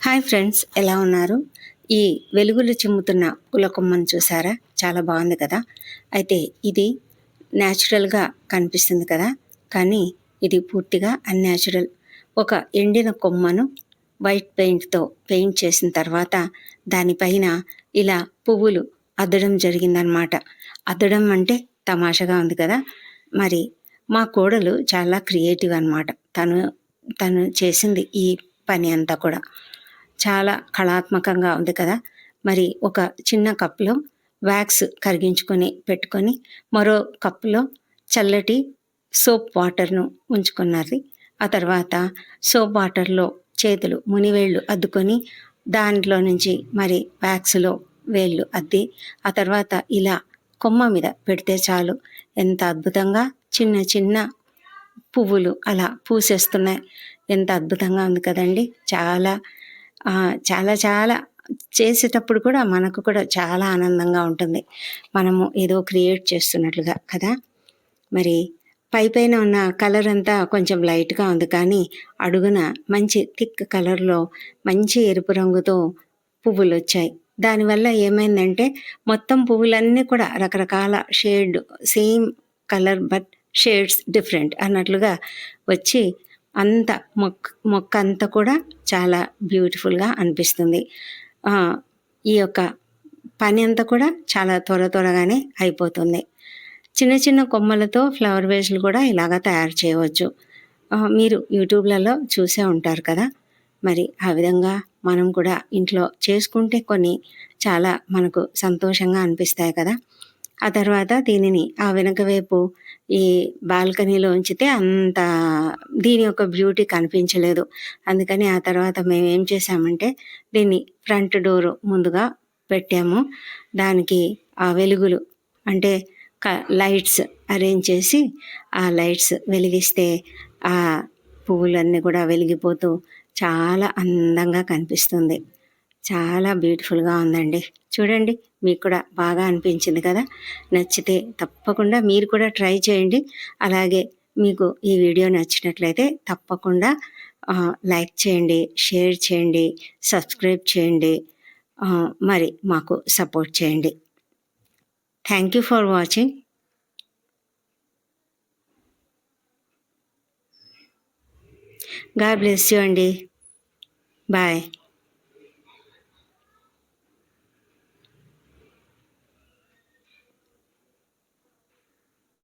Hi friends, ఎలా ఉన్నారు? ఈ వెలుగులు చిమ్ముతున్న పూల కొమ్మను చూసారా? చాలా బాగుంది కదా! అయితే ఇది న్యాచురల్‌గా కనిపిస్తుంది కదా! కానీ ఇది పూర్తిగా అన్‌న్యాచురల్. ఒక ఎండిన కొమ్మను వైట్ పెయింట్‌తో పెయింట్ చేసిన తర్వాత దానిపైన ఇలా పువ్వులు అద్దడం జరిగిందనమాట. అద్దడం అంటే తమాషాగా ఉంది కదా! మరి మా కోడలు చాలా క్రియేటివ్ అనమాట. తను తను చేసింది ఈ పని అంతా కూడా. చాలా కళాత్మకంగా ఉంది కదా! మరి ఒక చిన్న కప్‌లో వాక్స్ కరిగించుకొని పెట్టుకొని, మరో కప్‌లో చల్లటి సోప్ వాటర్‌ను ఉంచుకున్నది. ఆ తర్వాత సోప్ వాటర్‌లో చేతులు మునివేళ్ళు అద్దుకొని, దాంట్లో నుంచి మరి వాక్స్‌లో వేళ్ళు అద్ది, ఆ తర్వాత ఇలా కొమ్మ మీద పెడితే చాలు ఎంత అద్భుతంగా చిన్న చిన్న పువ్వులు అలా పూసేస్తున్నాయి. ఎంత అద్భుతంగా ఉంది కదండీ! చాలా చాలా చేసేటప్పుడు కూడా మనకు కూడా చాలా ఆనందంగా ఉంటుంది. మనము ఏదో క్రియేట్ చేస్తున్నట్లుగా కదా! మరి పైపైన ఉన్న కలర్ అంతా కొంచెం లైట్‌గా ఉంది కానీ, అడుగున మంచి థిక్ కలర్‌లో మంచి ఎరుపు రంగుతో పువ్వులొచ్చాయి. దానివల్ల ఏమైందంటే, మొత్తం పువ్వులన్నీ కూడా రకరకాల shade same colour but shades different అన్నట్లుగా వచ్చి అంత మొక్కంతా కూడా చాలా బ్యూటిఫుల్‌గా అనిపిస్తుంది. ఈ యొక్క పని అంతా కూడా చాలా త్వరగానే అయిపోతుంది. చిన్న చిన్న కొమ్మలతో ఫ్లవర్ వేస్‌లు కూడా ఇలాగా తయారు చేయవచ్చు. మీరు యూట్యూబ్‌లలో చూసే ఉంటారు కదా! మరి ఆ విధంగా మనం కూడా ఇంట్లో చేసుకుంటే కొన్ని చాలా మనకు సంతోషంగా అనిపిస్తాయి కదా! ఆ తర్వాత దీనిని ఆ వెనక వైపు ఈ బాల్కనీలో ఉంచితే అంత దీని యొక్క బ్యూటీ కనిపించలేదు. అందుకని ఆ తర్వాత మేమేం చేశామంటే దీన్ని ఫ్రంట్ డోరు ముందుగా పెట్టాము. దానికి ఆ వెలుగులు అంటే క లైట్స్ అరేంజ్ చేసి, ఆ లైట్స్ వెలిగిస్తే ఆ పువ్వులన్నీ కూడా వెలిగిపోతూ చాలా అందంగా కనిపిస్తుంది. చాలా బ్యూటిఫుల్‌గా ఉందండి. చూడండి, మీకు కూడా బాగా అనిపించింది కదా! నచ్చితే తప్పకుండా మీరు కూడా ట్రై చేయండి. అలాగే మీకు ఈ వీడియో నచ్చినట్లయితే తప్పకుండా లైక్ చేయండి, షేర్ చేయండి, సబ్స్క్రైబ్ చేయండి. మరి మాకు సపోర్ట్ చేయండి. Thank you for watching. God bless you అండి. బాయ్.